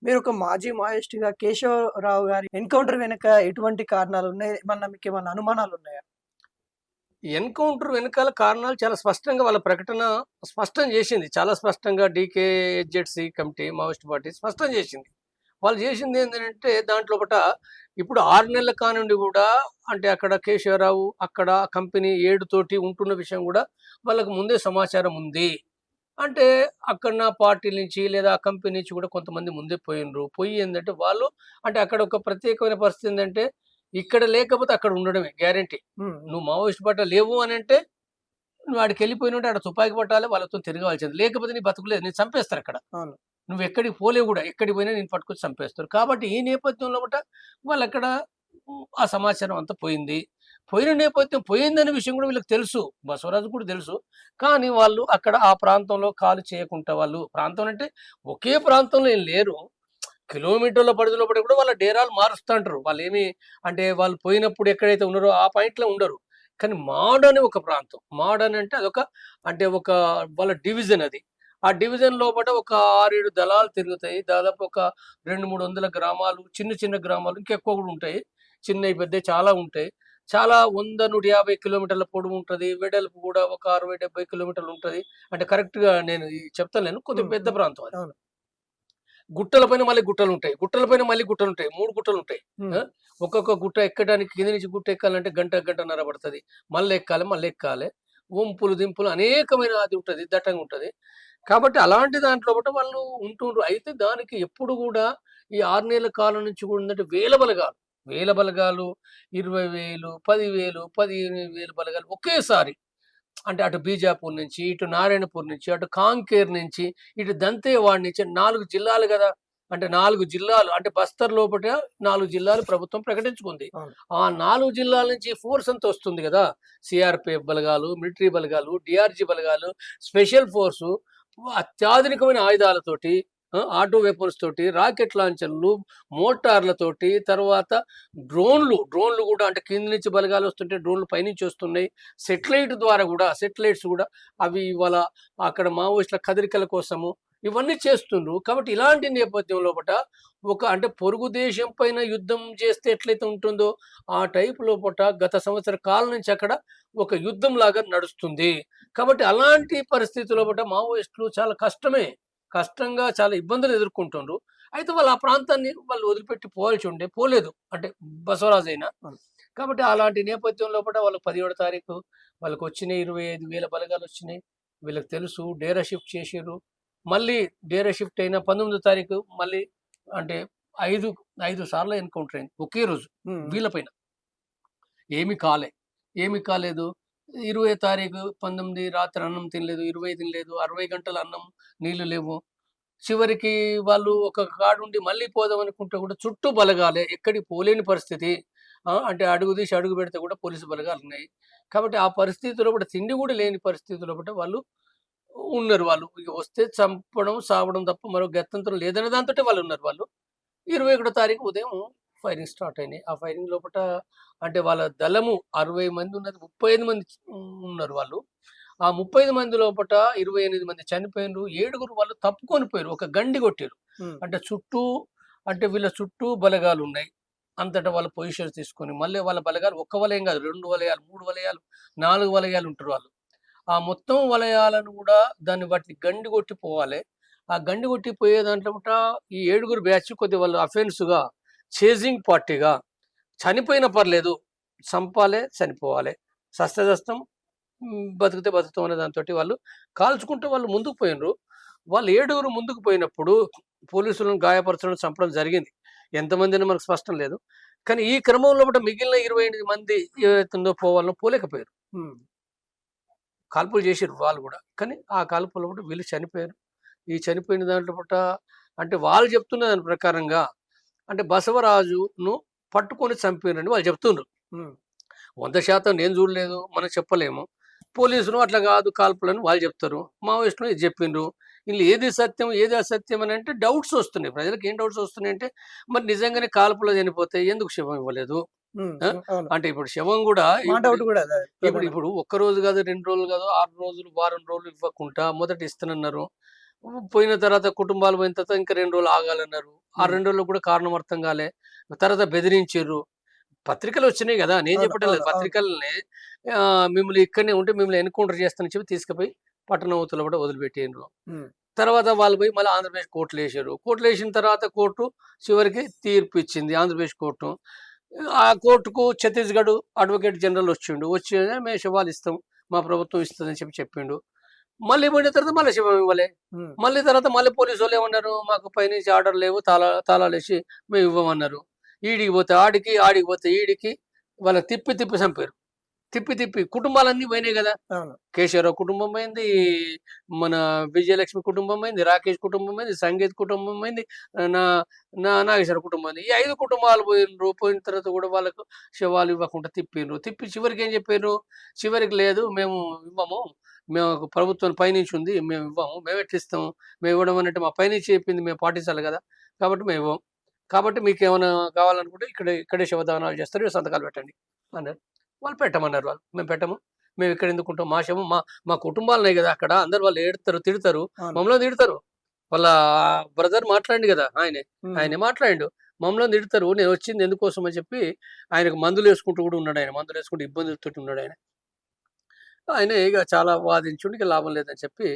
మీరొక మాజీ మావోయిస్ట్‌గా కేశవరావు గారి ఎన్‌కౌంటర్ వెనక ఎటువంటి కారణాలున్నాయి? ఏమన్నా మీకేమన్నా అనుమానాలున్నాయా? ఎన్‌కౌంటర్ వెనకాల కారణాలు చాలా స్పష్టంగా వాళ్ళ ప్రకటన స్పష్టం జేసింది. చాలా స్పష్టంగా డీకేఎస్‌జెడ్‌సీ కమిటీ, మావోయిస్ట్ పార్టీ స్పష్టం జేసింది. వాళ్ళు జేసిందేంటంటే దాంట్లోపట ఇప్పుడు 6 నెలల కానుండి గూడా అంటే అక్కడ కేశవరావు, అక్కడ కంపెనీ 7 తోటి ఉంటున్న విషయం గూడా వాళ్ళకు ముందే సమాచారం ఉంది. అంటే అక్కడ నా పార్టీ నుంచి లేదా ఆ కంపెనీ నుంచి గూడా కొంతమంది ముందే పోయిండ్రు. పోయి ఏందంటే వాళ్ళు అంటే అక్కడ ఒక ప్రత్యేకమైన పరిస్థితి ఏందంటే ఇక్కడ లేకపోతే అక్కడ ఉండడమే గ్యారంటీ. హ్మ్. హ్మ్. నువ్వు మావోయిస్ట్ పార్టీలో లేవు అనంటే నువ్వు ఆడికెళ్ళిపోయినుంటే ఆడ తుపాకీ పట్టాలి. వాళ్ళతో తిరగాల్సిందే. లేకపోతే నీ బతుకులేదు. నిన్ను చంపేస్తారక్కడ. అవును. నువ్వెక్కడికి పోలేవు గూడా. ఎక్కడికి పోయినా నిన్ను పట్టుకొచ్చి చంపేస్తారు. కాబట్టి ఈ నేపథ్యంలో గూడా వాళ్ళక్కడ ఆ సమాచారం అంతా పోయింది. పోయిన నేపథ్యం పోయిందనే విషయం గూడా వీళ్ళకి తెలుసు. బసవరాజుకి కూడా తెలుసు. కానీ వాళ్ళు అక్కడ ఆ ప్రాంతంలో కాలు చేయకుండా వాళ్ళు ప్రాంతం అంటే ఒకే ప్రాంతంలో ఏం లేరు. కిలోమీటర్ల పరిధిలో పడి కూడా వాళ్ళ డేరాలు మారుస్తుంటారు. వాళ్ళేమి అంటే వాళ్ళు పోయినప్పుడు ఎక్కడైతే ఉన్నారో ఆ పాయింట్‌లో ఉండరు. కానీ మాడ్ అనే ఒక ప్రాంతం. మాడ్ అని అంటే అదొక అంటే ఒక వాళ్ళ డివిజన్ అది. ఆ డివిజన్ లోపట ఒక 6, 7 దళాలు తిరుగుతాయి. దాదాపు ఒక 2, 300 గ్రామాలు, చిన్న చిన్న గ్రామాలు ఇంకెక్కువ గూడా ఉంటాయి. చిన్నయి, పెద్దయి చాలా ఉంటాయి. చాలా 100, 150 కిలోమీటర్ల పొడవుంటది. వెడల్పు గూడా ఒక 60, 70 కిలోమీటర్లు ఉంటది. అంటే కరెక్ట్‌గా నేను చెప్తలేను. కొద్దిగా హ్మ్. పెద్ద హ్మ్. ప్రాంతం అది. అవును. గుట్టల పైన మళ్ళీ గుట్టలుంటాయి. గుట్టల పైన మళ్ళీ గుట్టలుంటాయి. 3 గుట్టలుంటాయి. హ్మ్. ఆ! ఒక్కొక్క గుట్ట ఎక్కడానికి కింద నుంచి గుట్ట ఎక్కాలంటే గంట, గంటన్నర పడతది. మళ్ళెక్కాలి, మళ్ళెక్కాలే. వంపులు, దింపులు అనేకమైన అది ఉంటది. దట్టంగుంటది. కాబట్టి అలాంటి దాంట్లో గూడా వాళ్ళు ఉంటుండ్రు. అయితే దానికి ఎప్పుడు గూడా ఈ 6 నెలల కాలం నుంచి గూడా ఏందంటే వేల బలగాలు, వేల బలగాలు 20,000, 10,000, 15,000 బలగాలు ఒకేసారి అంటే అటు బీజాపూర్ నుంచి, ఇటు నారాయణపూర్ నుంచి, అటు కాంకేర్ నుంచి, ఇటు దంతేవాడ నుంచి 4 జిల్లాలు గదా! అంటే 4 జిల్లాలు అంటే బస్తర్ లోపట 4 జిల్లాలు ప్రభుత్వం ప్రకటించుకుంది. అవును. ఆ 4 జిల్లాల నుంచి ఫోర్స్ అంతా వస్తుంది గదా! సీఆర్‌పీఎఫ్ బలగాలు, మిలిటరీ బలగాలు, డీఆర్‌జీ బలగాలు, స్పెషల్ ఫోర్సు అత్యాధునికమైన ఆయుధాలతోటి ఆటో వెపన్స్ తోటి, రాకెట్ లాంచర్లు, మోటార్లతోటి తర్వాత డ్రోన్లు గూడా అంటే కింద నుంచి బలగాలొస్తుంటే డ్రోన్లు పైనుంచి వస్తున్నాయి. శాటిలైట్స్ గూడా అవి ఇవాళ అక్కడ మావోయిస్టుల కదలికల కోసము ఇవన్నీ చేస్తుండ్రు. కాబట్టి ఇలాంటి నేపథ్యం లోపట ఒక అంటే పొరుగు దేశం పైన యుద్ధం చేస్తే ఎట్లయితే ఉంటుందో, ఆ టైప్ లోపట గత సంవత్సర కాలం నుంచి అక్కడ ఒక యుద్ధంలాగా నడుస్తుంది. కాబట్టి అలాంటి పరిస్థితి లోపట మావోయిస్టులు చాలా కష్టంగా చాలా ఇబ్బందులు ఎదుర్కొంటుండ్రు. అయితే వాళ్ళు ఆ ప్రాంతాన్ని వాళ్ళు వదిలిపెట్టి పోవాల్సి ఉండే పోలేదు. అంటే బసవరాజైనా. అవును. కాబట్టి అలాంటి నేపథ్యం లోపట వాళ్ళకి 17 తారీఖు వాళ్ళకొచ్చినాయి 25,000 బలగాలొచ్చినాయి. వీళ్ళకి తెలుసు డేరా షిఫ్ట్ చేసిర్రు. మళ్ళీ డేరా షిఫ్ట్ అయిన 19 తారీఖు మళ్ళీ అంటే 5, 5 సార్లు ఎన్‌కౌంటర్ అయింది. ఒకే రోజు హ్మ్. హ్మ్. వీళ్ళ పైన. ఏమి కాలే. ఏమి కాలేదు. 20 తారీఖు 19 రాత్రి అన్నం తినలేదు. 20 తినలేదు. 60 గంటలు అన్నం, నీళ్లు లేవు. చివరికి వాళ్ళు ఒక కాడుండి మళ్ళీ పోదాం అనుకుంటే కూడా చుట్టూ బలగాలే. ఎక్కడికి పోలేని పరిస్థితి. అంటే అడుగు తీసి అడుగు పెడితే కూడా పోలీసు బలగాలున్నాయి. కాబట్టి ఆ పరిస్థితిలో కూడా తిండి కూడా లేని పరిస్థితిలో కూడా వాళ్ళు ఉన్నారు వాళ్ళు. ఇక వస్తే చంపడం, సావడం తప్ప మరో గత్యంతరం లేదనే దాంతోటే వాళ్ళున్నారు వాళ్ళు. 21 తారీఖు ఉదయం ఫైరింగ్ స్టార్ట్ అయినాయి. ఆ ఫైరింగ్ లోపట అంటే వాళ్ళ దళము 60 మంది ఉన్నది 35 మంది ఉన్నారు వాళ్ళు. ఆ 35 మంది లోపట 28 మంది చనిపోయిండ్రు. 7గురు వాళ్ళు తప్పుకొని పోయిర్రు. ఒక గండి కొట్టిర్రు. హ్మ్. అంటే చుట్టూ అంటే వీళ్ళ చుట్టూ బలగాలున్నాయి. అంతటా వాళ్ళు పొజిషన్స్ తీసుకొని మళ్ళీ వాళ్ళ బలగాలు ఒక్క వలయం కాదు 2 వలయాలు, 3 వలయాలు, 4 వలయాలు ఉంటారు వాళ్ళు. ఆ మొత్తం వలయాలను గూడా దాన్ని వాటిని గండి కొట్టి పోవాలి. ఆ గండి కొట్టి పోయే దాంట్లో పూట ఈ 7గురు బ్యాచ్ కొద్దిగా వాళ్ళు అఫెన్స్‌గా, చేజింగ్ పార్టీగా చనిపోయినా పర్లేదు. సంపాలే, చనిపోవాలే. సస్తే సస్తాం, బతికితే బతుకుతాం అనే దాంతోటి వాళ్ళు కాల్చుకుంటూ వాళ్ళు ముందుకు పోయిండ్రు. వాళ్ళు 7గురు ముందుకు పోయినప్పుడు పోలీసులను గాయపరచడం, చంపడం జరిగింది. ఎంతమందినో మనకు స్పష్టం లేదు. కానీ ఈ క్రమంలో పూట మిగిలిన 28 మంది ఏవైతే ఉందో పోవాలనో పోలేకపోయారు. హ్మ్. కాల్పులు చేసిర్రు వాళ్ళు గూడా. కానీ ఆ కాల్పుల్లో కూడా వీళ్ళు చనిపోయారు. ఈ చనిపోయిన దాంట్లో పూట అంటే వాళ్ళు చెప్తున్న దాని ప్రకారంగా అంటే బసవరాజును పట్టుకొని చంపిర్రని వాళ్ళు చెప్తుండ్రు. హ్మ్. 100% నేను చూడలేదు. మనం చెప్పలేము. పోలీసులు అట్లా కాదు కాల్పులని వాళ్ళు చెప్తారు. మావోయిస్టులు ఇది చెప్పిండ్రు. ఈళ్ళు ఏది సత్యం, ఏది అసత్యం అని అంటే డౌట్స్ వస్తున్నాయి. ప్రజలకు ఏం డౌట్స్ వస్తున్నాయంటే మరి నిజంగానే కాల్పులో చనిపోతే ఎందుకు శవం ఇవ్వలేదు? హ్మ్. ఆ! హ్మ్. అవును. అంటే ఇప్పుడు శవం గూడా మా ఇప్పుడు డౌట్ గూడా అదే ఇప్పుడు ప్రధానంగా. ఇప్పుడు ఒక్క రోజు కాదు, 2 రోజులు కాదు, 6 రోజులు, వారం రోజులు ఇవ్వకుండా మొదట ఇస్తానన్నారు. పోయిన తర్వాత కుటుంబాలు పోయిన తర్వాత ఇంకా 2 రోజులు ఆగాలన్నారు. ఆ 2 రోజుల్లో కూడా కారణం అర్థం కాలే. తర్వాత బెదిరించిర్రు. పత్రికలు వచ్చినాయి గదా! నేను అవును. చెప్పటం లేదు. అవును. అవును. పత్రికలనే మిమ్మల్ని ఇక్కడనే ఉంటే మిమ్మల్ని ఎన్‌కౌంటర్ చేస్తానని చెప్పి తీసుకుపోయి పట్టణం అవతల కూడా వదిలిపెట్టిండ్రు. హ్మ్. తర్వాత వాళ్ళు పోయి మళ్ళీ ఆంధ్రప్రదేశ్ కోర్టులో ఏసిర్రు. కోర్టులో ఏసిన తర్వాత కోర్టు చివరికి తీర్పు ఇచ్చింది ఆంధ్రప్రదేశ్ కోర్టు. ఆ కోర్టుకు ఛత్తీస్‌గఢ్ అడ్వకేట్ జనరల్ వచ్చిండు. వచ్చి మేము శివాలు ఇస్తాం. మా ప్రభుత్వం ఇస్తదని చెప్పి చెప్పిండు. మళ్ళీ పోయిన తర్వాత మళ్ళీ శివం ఇవ్వలే. హ్మ్. మళ్ళీ తర్వాత మళ్ళీ పోలీసోళ్ళు ఏమన్నారు, మాకు పైనుంచి ఆర్డర్ లేవు తాళాలేసి మేము ఇవ్వమన్నారు. ఈడికి పోతే ఆడికి, ఆడికి పోతే ఈడికి వాళ్ళని తిప్పి తిప్పి చంపారు. తిప్పి తిప్పి కుటుంబాలన్నీ పోయినాయి గదా! అవును. కేశవరావు కుటుంబం పోయింది, మన విజయలక్ష్మి కుటుంబం పోయింది, రాకేష్ కుటుంబం పోయింది, సంగీత్ కుటుంబం పోయింది, నా నాగేశ్వర కుటుంబం పోయింది. ఈ 5 కుటుంబాలు పోయినరు. పోయిన తర్వాత కూడా వాళ్ళకు శవాలు ఇవ్వకుండా తిప్పిండ్రు. తిప్పి చివరికి ఏం చెప్పిర్రు, చివరికి లేదు మేము ఇవ్వము. మేము ప్రభుత్వం పైనుంచి ఉంది. మేము ఇవ్వము. మేమెట్లిస్తాము? మేము ఇవ్వడం అనంటే మా పైనుంచి చెప్పింది మేము పాటించాలి గదా! కాబట్టి మేము ఇవ్వం. కాబట్టి మీకేమైనా కావాలనుకుంటే ఇక్కడే శవదానాలు చేస్తారు. మీరు సంతకాలు పెట్టండి అన్నారు. వాళ్ళు పెట్టమన్నారు వాళ్ళు. మేము పెట్టము. మేము ఇక్కడ ఎందుకుంటాం? మా శవం మా కుటుంబాలున్నాయి గదా! అక్కడ అందరూ వాళ్ళు ఏడుత్తరు, తిడతారు. అవును. మమ్మల్ని తిడతారు. వాళ్ళ బ్రదర్ మాట్లాడిండు గదా! హ్మ్. ఆయనే మాట్లాడిండు. మమ్మల్ని తిడతారు. నేనొచ్చింది ఎందుకోసం అని చెప్పి ఆయనకు మందులేసుకుంటూ గూడా ఉన్నాడాయన. మందులేసుకుంటూ ఇబ్బందులతోటి ఉన్నాడాయన. ఆయన ఇక చాలా వాదించుండు. ఇక లాభం లేదని చెప్పి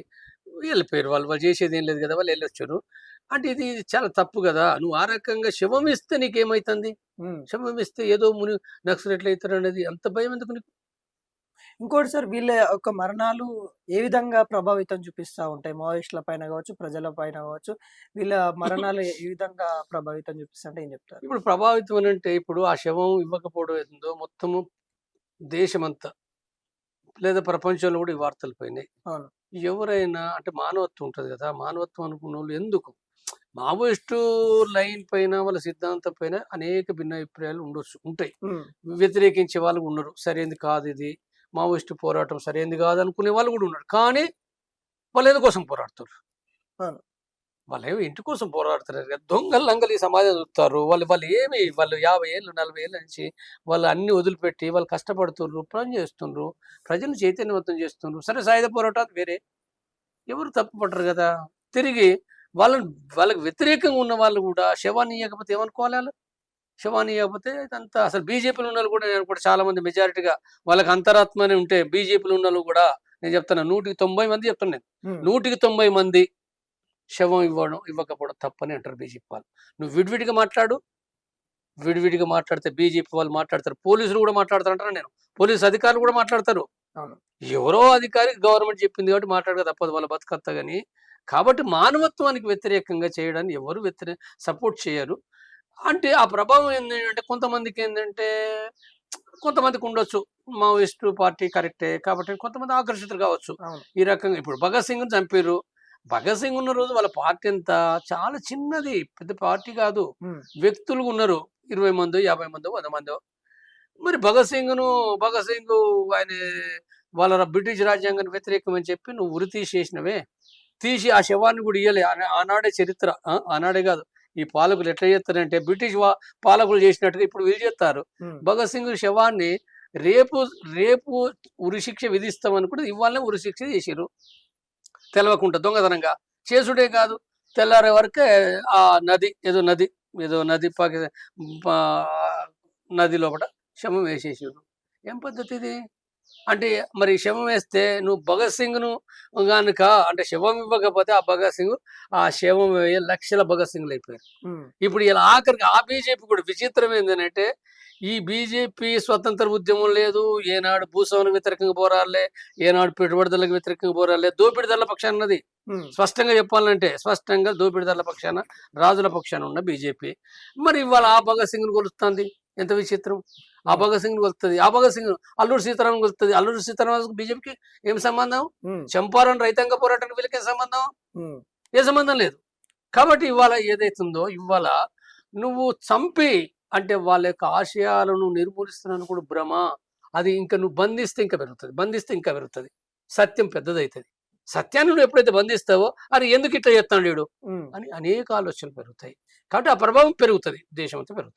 వెళ్ళిపోయారు. వాళ్ళు వాళ్ళు చేసేదేం లేదు గదా! వాళ్ళు ఎళ్ళొచ్చారు. అంటే ఇది చాలా తప్పు గదా! నువ్వు ఆ రకంగా శవం ఇస్తే నీకేమైతంది? హ్మ్. శవం ఇస్తే ఏదో నక్సలైట్‌లయితారనేది అంత భయం ఎందుకు నీకు? ఇంకోటి సార్ వీళ్ళ యొక్క మరణాలు ఏ విధంగా ప్రభావితం చూపిస్తా ఉంటాయి? మావోయిస్టుల పైన గావచ్చు, ప్రజల పైన గావచ్చు. వీళ్ళ మరణాలు ఏ విధంగా ప్రభావితం చూపిస్తాయంటే ఏం చెప్తారు? ఇప్పుడు ప్రభావితం అనంటే ఇప్పుడు ఆ శవం ఇవ్వకపోవడం ఏందో మొత్తము దేశమంతా లేదా ప్రపంచంలో గూడా ఈ వార్తలు పోయినాయి. అవును. ఎవరైనా అంటే మానవత్వం ఉంటది గదా! మానవత్వం అనుకున్నోళ్ళు ఎందుకు? మావోయిస్టు లైన్ పైన వాళ్ళ సిద్ధాంతం పైన అనేక భిన్నాభిప్రాయాలు ఉండొచ్చు. ఉంటాయి. హ్మ్. వ్యతిరేకించే వాళ్ళు ఉన్నారు. సరైంది కాదిది. మావోయిస్టు పోరాటం సరైంది కాదనుకునే వాళ్ళు గూడా ఉన్నారు. కానీ వాళ్ళు ఎందుకోసం పోరాడుతుర్రు? అవును. వాళ్ళేమో ఇంటి కోసం పోరాడుతున్నారు కదా! దొంగలు, లంగలు ఈ సమాజం చూస్తారు. వాళ్ళు 50 ఏళ్ళు, 40 ఏళ్ల నుంచి వాళ్ళు అన్నీ వదిలిపెట్టి వాళ్ళు కష్టపడుతుర్రు, పని చేస్తుండ్రు, ప్రజలను చైతన్యవంతం చేస్తుండ్రు. సరే సాయుధ పోరాటాలు వేరే. ఎవరు తప్పు పట్టరు గదా! తిరిగి వాళ్ళని వాళ్ళకి వ్యతిరేకంగా ఉన్న వాళ్ళు గూడా శవాన్ని ఇయ్యకపోతే ఏమనుకోవాలి ఆళ్ళు? శవాన్ని ఇయ్యకపోతే ఇదంతా అసలు బీజేపీలో ఉన్నోళ్ళు కూడా నేను కూడా చాలా మంది మెజారిటీగా వాళ్ళకి అంతరాత్మనే ఉంటే బీజేపీలో ఉన్నోళ్ళు గూడా నేను చెప్తున్నా 100కి 90 మంది చెప్తున్నా నేను. హ్మ్. 100కి 90 మంది శవం ఇవ్వకపోవడం తప్పని అంటారు బీజేపీ వాళ్ళు. నువ్వు విడివిడిగా మాట్లాడు. విడివిడిగా మాట్లాడితే బీజేపీ వాళ్ళు మాట్లాడతారు. పోలీసులు గూడా మాట్లాడతారంటాను నేను. పోలీసు అధికారులు గూడా మాట్లాడతారు. అవును. ఎవరో అధికారి గవర్నమెంట్ చెప్పింది కాబట్టి మాట్లాడక తప్పదు వాళ్ళ బతుకంతా గాని. కాబట్టి మానవత్వానికి వ్యతిరేకంగా చేయడాన్ని ఎవరు సపోర్ట్ చేయరు. అంటే ఆ ప్రభావం ఏందంటే కొంతమందికేందంటే కొంతమందికి ఉండొచ్చు. మావోయిస్టు పార్టీ కరెక్టే. కాబట్టి కొంతమంది ఆకర్షితులు కావచ్చు. అవును. ఈ రకంగా ఇప్పుడు భగత్ సింగ్‌ని చంపిర్రు. భగత్ సింగ్ ఉన్న రోజు వాళ్ళ పార్టీ ఎంత చాలా చిన్నది. పెద్ద పార్టీ కాదు. హ్మ్. వ్యక్తులు ఉన్నారు. 20 మందో, 50 మందో, 100 మందో. మరి భగత్ సింగ్ ఆయన వాళ్ళ బ్రిటిష్ రాజ్యాంగానికి వ్యతిరేకం అని చెప్పి నువ్వు ఉరి తీసేసినవే. తీసి ఆ శవాన్ని కూడా ఇయ్యలే. ఆనాడే చరిత్ర. ఆనాడే కాదు. ఈ పాలకులు ఎట్లా చేస్తారంటే బ్రిటిష్ పాలకులు చేసినట్టుగా ఇప్పుడు వీళ్ళు చేస్తారు. హ్మ్. భగత్ సింగ్ శవాన్ని రేపు రేపు ఉరిశిక్ష విధిస్తామనుకుంటే ఇవాళనే ఉరిశిక్ష చేసిర్రు. తెలవకుండా దొంగతనంగా. చేసుడే కాదు. తెల్లారే వరకే ఆ నది పా నది లోపట శవం వేసేసిర్రు. ఏం పద్ధతిది? అంటే మరి శవం వేస్తే నువ్వు భగత్ సింగ్‌ను గనుక అంటే శవం ఇవ్వకపోతే ఆ భగత్ సింగ్ ఆ శవం లక్షల భగత్ సింగ్‌లయిపోయారు. హ్మ్. ఇప్పుడు ఇలా ఆఖరికి ఆ బీజేపీ కూడా విచిత్రం ఏందనంటే, ఈ బీజేపీ స్వతంత్ర ఉద్యమం లేదు. ఏనాడు భూస్వాములకు వ్యతిరేకంగా పోరాడలే. ఏనాడు పెట్టుబడిదారులకు వ్యతిరేకంగా పోరాడలే. దోపిడీదారుల పక్షాన ఉన్నది. హ్మ్. స్పష్టంగా దోపిడీదారుల పక్షాన, రాజుల పక్షాన ఉన్న బీజేపీ. మరి ఇవాళ ఆ భగత్ సింగ్‌ని కొలుస్తుంది. ఎంత విచిత్రం. ఆ హ్మ్. భగత్ సింగ్‌ని కొలుస్తది. ఆ భగత్ సింగ్ అల్లూరి సీతారామన్ కొలుస్తది. అల్లూరి సీతారామన్‌కి బీజేపీకి ఏం సంబంధం? హ్మ్. చంపారన్ రైతాంగ పోరాటానికి వీళ్ళకేం సంబంధం? హ్మ్. ఏ సంబంధం లేదు. కాబట్టి ఇవాళ ఏదైతుందో ఇవాళ నువ్వు చంపి అంటే వాళ్ళ యొక్క ఆశయాలను నిర్మూలిస్తున్నాను కూడా భ్రమ. అది ఇంకా నువ్వు బంధిస్తే ఇంకా పెరుగుతది. బంధిస్తే ఇంకా పెరుగుతది. సత్యం పెద్దదైతది. సత్యాన్ని నువ్వు ఎప్పుడైతే బంధిస్తావో అరె ఎందుకు ఇట్లా చేత్తాండు ఈడు హ్మ్. అని అనేక ఆలోచనలు పెరుగుతాయి. కాబట్టి ఆ ప్రభావం పెరుగుతది. దేశమంతా పెరుగుతది.